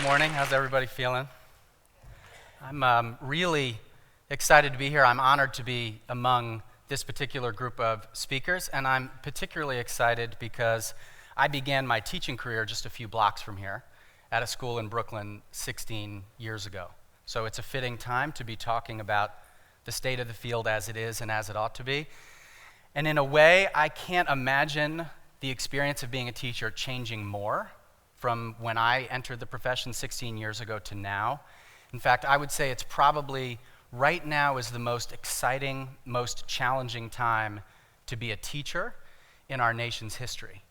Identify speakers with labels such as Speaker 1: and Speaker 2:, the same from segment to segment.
Speaker 1: Good morning. How's everybody feeling? I'm really excited to be here. I'm honored to be among this particular group of speakers, and I'm particularly excited because I began my teaching career just a few blocks from here at a school in Brooklyn 16 years ago. So it's a fitting time to be talking about the state of the field as it is and as it ought to be. And in a way, I can't imagine the experience of being a teacher changing more from when I entered the profession 16 years ago to now. In fact, I would say it's probably right now is the most exciting, most challenging time to be a teacher in our nation's history.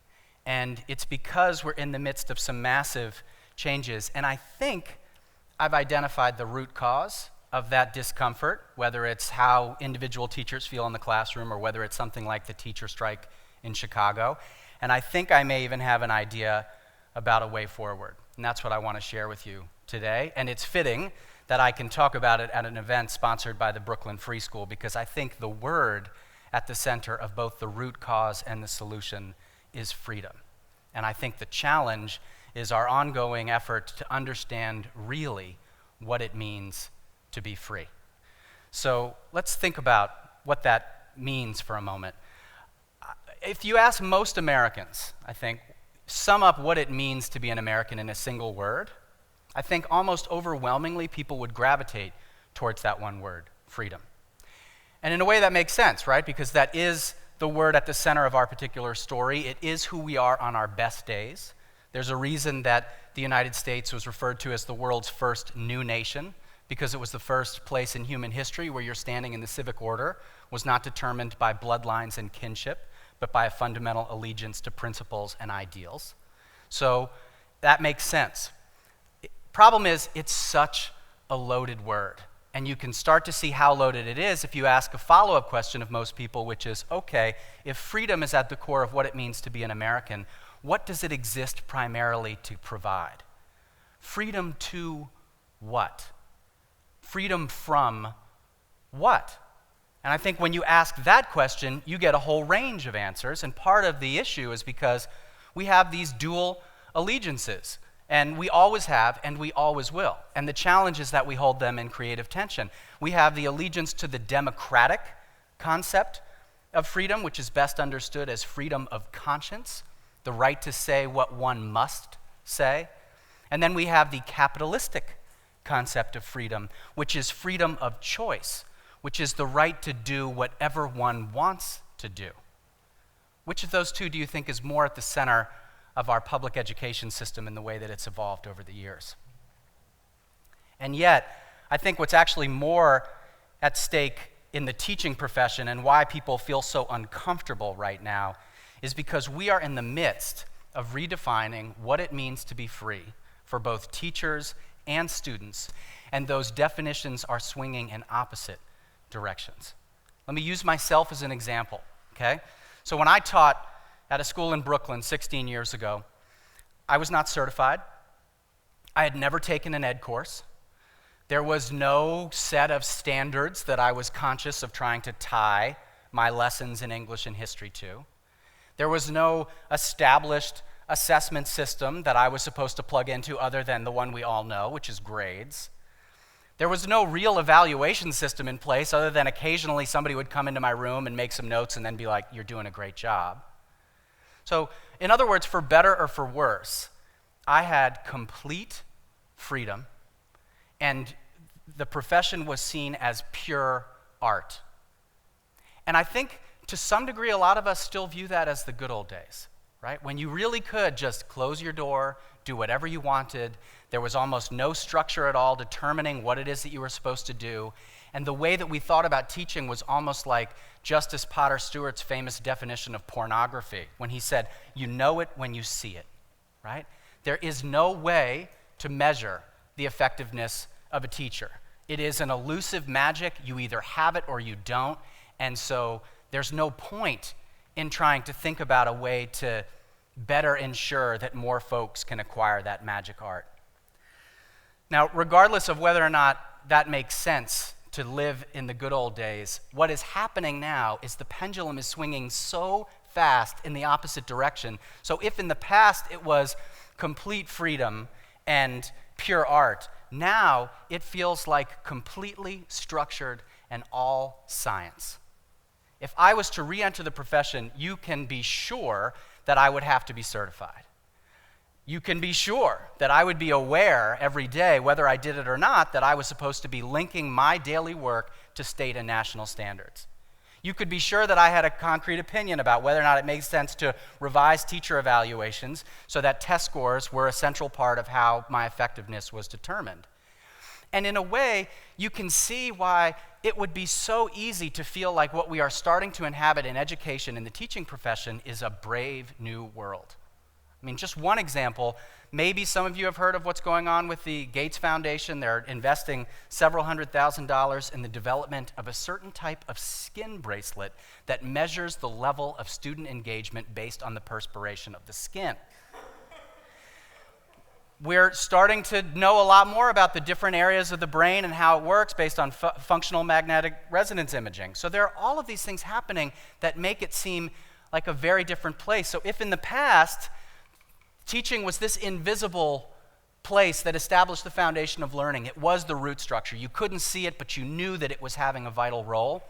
Speaker 1: And it's because we're in the midst of some massive changes. And I think I've identified the root cause of that discomfort, whether it's how individual teachers feel in the classroom or whether it's something like the teacher strike in Chicago. And I think I may even have an idea about a way forward. And that's what I want to share with you today. And it's fitting that I can talk about it at an event sponsored by the Brooklyn Free School, because I think the word at the center of both the root cause and the solution is freedom. And I think the challenge is our ongoing effort to understand really what it means to be free. So let's think about what that means for a moment. If you ask most Americans, I think, sum up what it means to be an American in a single word, I think almost overwhelmingly people would gravitate towards that one word, freedom. And in a way that makes sense, right? Because that is the word at the center of our particular story. It is who we are on our best days. There's a reason that the United States was referred to as the world's first new nation, because it was the first place in human history where your standing in the civic order was not determined by bloodlines and kinship, but by a fundamental allegiance to principles and ideals. So that makes sense. Problem is, it's such a loaded word. And you can start to see how loaded it is if you ask a follow-up question of most people, which is, okay, if freedom is at the core of what it means to be an American, what does it exist primarily to provide? Freedom to what? Freedom from what? And I think when you ask that question, you get a whole range of answers. And part of the issue is because we have these dual allegiances. And we always have, and we always will. And the challenge is that we hold them in creative tension. We have the allegiance to the democratic concept of freedom, which is best understood as freedom of conscience, the right to say what one must say. And then we have the capitalistic concept of freedom, which is freedom of choice, which is the right to do whatever one wants to do. Which of those two do you think is more at the center of our public education system in the way that it's evolved over the years? And yet, I think what's actually more at stake in the teaching profession and why people feel so uncomfortable right now is because we are in the midst of redefining what it means to be free for both teachers and students, and those definitions are swinging in opposite directions. Let me use myself as an example, okay? So when I taught at a school in Brooklyn 16 years ago, I was not certified. I had never taken an ed course. There was no set of standards that I was conscious of trying to tie my lessons in English and history to. There was no established assessment system that I was supposed to plug into other than the one we all know, which is grades. There was no real evaluation system in place other than occasionally somebody would come into my room and make some notes and then be like, "You're doing a great job." So, in other words, for better or for worse, I had complete freedom, and the profession was seen as pure art. And I think to some degree, a lot of us still view that as the good old days, right? When you really could just close your door, do whatever you wanted. There was almost no structure at all determining what it is that you were supposed to do. And the way that we thought about teaching was almost like Justice Potter Stewart's famous definition of pornography, when he said, "You know it when you see it," right? There is no way to measure the effectiveness of a teacher. It is an elusive magic. You either have it or you don't. And so there's no point in trying to think about a way to better ensure that more folks can acquire that magic art. Now, regardless of whether or not that makes sense to live in the good old days, what is happening now is the pendulum is swinging so fast in the opposite direction. So if in the past it was complete freedom and pure art. Now it feels like completely structured and all science. If I was to re-enter the profession, you can be sure that I would have to be certified. You can be sure that I would be aware every day, whether I did it or not, that I was supposed to be linking my daily work to state and national standards. You could be sure that I had a concrete opinion about whether or not it makes sense to revise teacher evaluations so that test scores were a central part of how my effectiveness was determined. And in a way, you can see why it would be so easy to feel like what we are starting to inhabit in education in the teaching profession is a brave new world. I mean, just one example, maybe some of you have heard of what's going on with the Gates Foundation. They're investing several $100,000s in the development of a certain type of skin bracelet that measures the level of student engagement based on the perspiration of the skin. We're starting to know a lot more about the different areas of the brain and how it works based on functional magnetic resonance imaging. So there are all of these things happening that make it seem like a very different place. So if in the past, teaching was this invisible place that established the foundation of learning, it was the root structure. You couldn't see it, but you knew that it was having a vital role.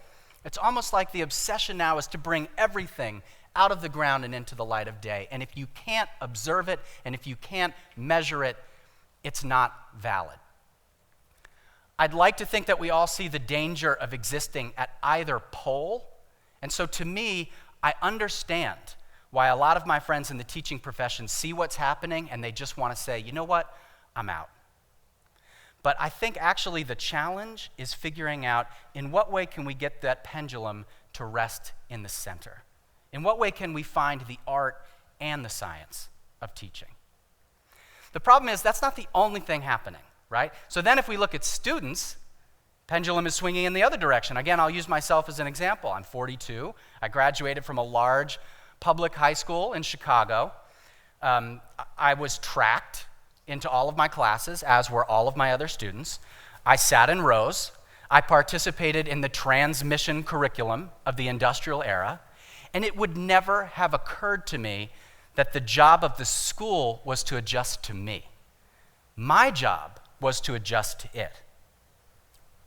Speaker 1: It's almost like the obsession now is to bring everything out of the ground and into the light of day. And if you can't observe it, and if you can't measure it, it's not valid. I'd like to think that we all see the danger of existing at either pole. And so to me, I understand why a lot of my friends in the teaching profession see what's happening and they just want to say, you know what, I'm out. But I think actually the challenge is figuring out in what way can we get that pendulum to rest in the center? In what way can we find the art and the science of teaching? The problem is that's not the only thing happening, right? So then if we look at students, pendulum is swinging in the other direction. Again, I'll use myself as an example. I'm 42. I graduated from a large public high school in Chicago. I was tracked into all of my classes, as were all of my other students. I sat in rows. I participated in the transmission curriculum of the industrial era, and it would never have occurred to me that the job of the school was to adjust to me. My job was to adjust to it.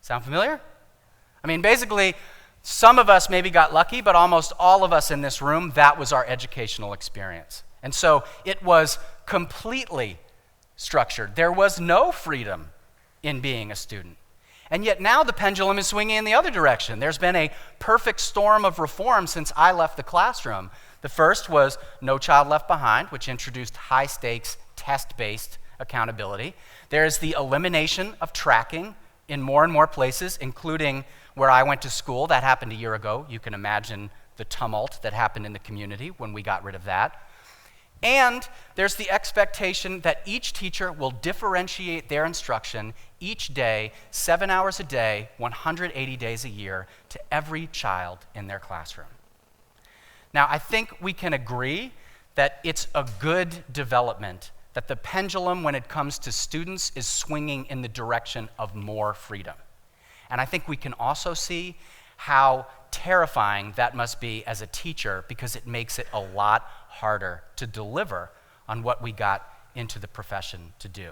Speaker 1: Sound familiar? I mean, basically, some of us maybe got lucky, but almost all of us in this room, that was our educational experience. And so it was completely structured. There was no freedom in being a student. And yet now the pendulum is swinging in the other direction. There's been a perfect storm of reform since I left the classroom. The first was No Child Left Behind, which introduced high-stakes, test-based accountability. There's the elimination of tracking in more and more places, including where I went to school. That happened a year ago. You can imagine the tumult that happened in the community when we got rid of that. And there's the expectation that each teacher will differentiate their instruction each day, 7 hours a day, 180 days a year, to every child in their classroom. Now, I think we can agree that it's a good development that the pendulum, when it comes to students, is swinging in the direction of more freedom. And I think we can also see how terrifying that must be as a teacher, because it makes it a lot harder to deliver on what we got into the profession to do.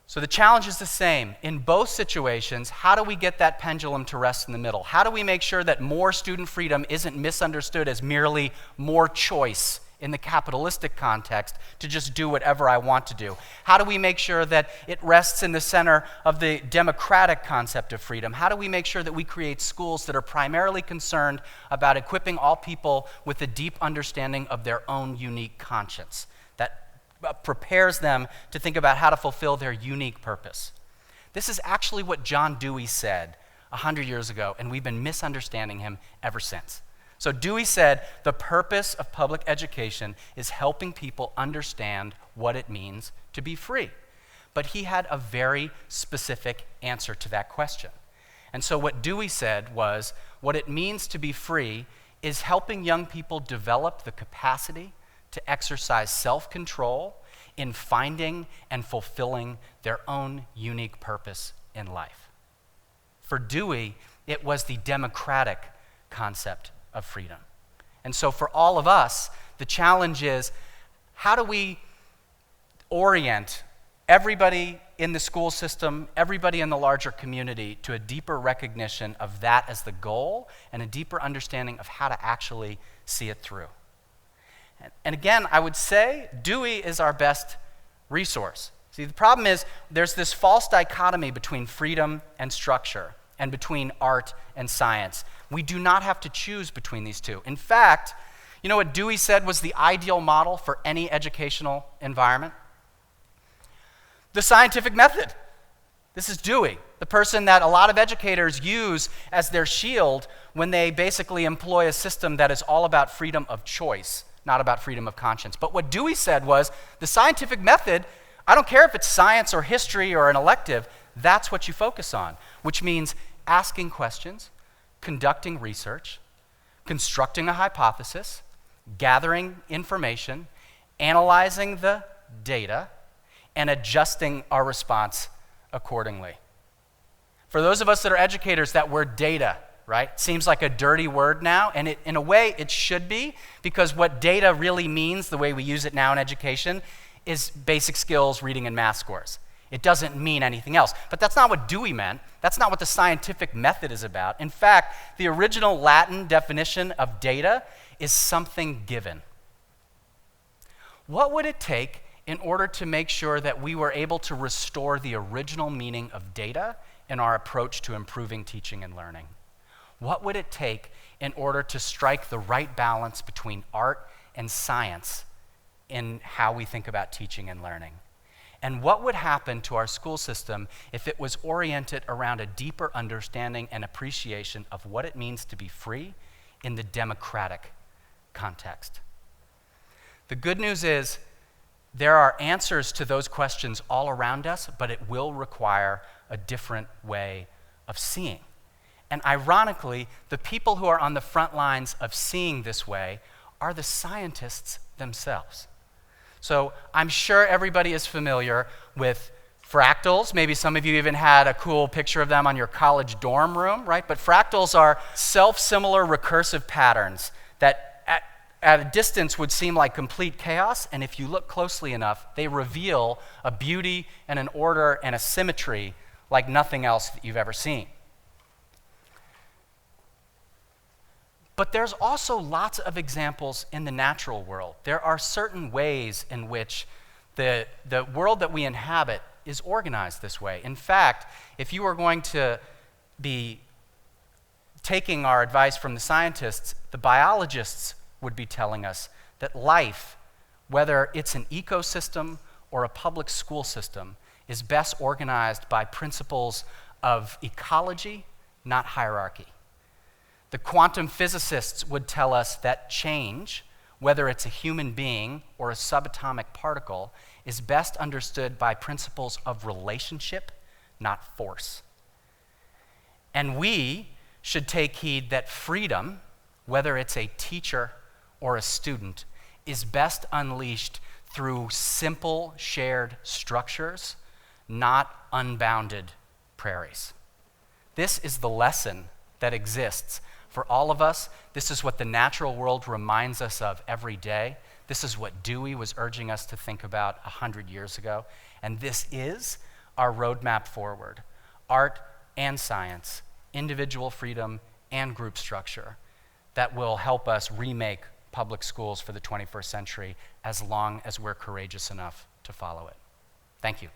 Speaker 1: So the challenge is the same. In both situations, how do we get that pendulum to rest in the middle? How do we make sure that more student freedom isn't misunderstood as merely more choice in the capitalistic context to just do whatever I want to do? How do we make sure that it rests in the center of the democratic concept of freedom? How do we make sure that we create schools that are primarily concerned about equipping all people with a deep understanding of their own unique conscience that prepares them to think about how to fulfill their unique purpose? This is actually what John Dewey said 100 years ago, and we've been misunderstanding him ever since. So Dewey said, the purpose of public education is helping people understand what it means to be free. But he had a very specific answer to that question. And so what Dewey said was, what it means to be free is helping young people develop the capacity to exercise self-control in finding and fulfilling their own unique purpose in life. For Dewey, it was the democratic concept of freedom. And so for all of us, the challenge is, how do we orient everybody in the school system, everybody in the larger community to a deeper recognition of that as the goal and a deeper understanding of how to actually see it through. And again, I would say Dewey is our best resource. See, the problem is there's this false dichotomy between freedom and structure and between art and science. We do not have to choose between these two. In fact, you know what Dewey said was the ideal model for any educational environment? The scientific method. This is Dewey, the person that a lot of educators use as their shield when they basically employ a system that is all about freedom of choice, not about freedom of conscience. But what Dewey said was the scientific method, I don't care if it's science or history or an elective, that's what you focus on, which means asking questions, conducting research, constructing a hypothesis, gathering information, analyzing the data, and adjusting our response accordingly. For those of us that are educators, that word data, right, seems like a dirty word now, and in a way it should be, because what data really means, the way we use it now in education, is basic skills, reading and math scores. It doesn't mean anything else. But that's not what Dewey meant. That's not what the scientific method is about. In fact, the original Latin definition of data is something given. What would it take in order to make sure that we were able to restore the original meaning of data in our approach to improving teaching and learning? What would it take in order to strike the right balance between art and science in how we think about teaching and learning? And what would happen to our school system if it was oriented around a deeper understanding and appreciation of what it means to be free in the democratic context? The good news is there are answers to those questions all around us, but it will require a different way of seeing. And ironically, the people who are on the front lines of seeing this way are the scientists themselves. So I'm sure everybody is familiar with fractals. Maybe some of you even had a cool picture of them on your college dorm room, right? But fractals are self-similar recursive patterns that at a distance would seem like complete chaos, and if you look closely enough, they reveal a beauty and an order and a symmetry like nothing else that you've ever seen. But there's also lots of examples in the natural world. There are certain ways in which the world that we inhabit is organized this way. In fact, if you were going to be taking our advice from the scientists, the biologists would be telling us that life, whether it's an ecosystem or a public school system, is best organized by principles of ecology, not hierarchy. The quantum physicists would tell us that change, whether it's a human being or a subatomic particle, is best understood by principles of relationship, not force. And we should take heed that freedom, whether it's a teacher or a student, is best unleashed through simple shared structures, not unbounded prairies. This is the lesson that exists for all of us. This is what the natural world reminds us of every day. This is what Dewey was urging us to think about 100 years ago. And this is our roadmap forward. Art and science, individual freedom and group structure that will help us remake public schools for the 21st century as long as we're courageous enough to follow it. Thank you.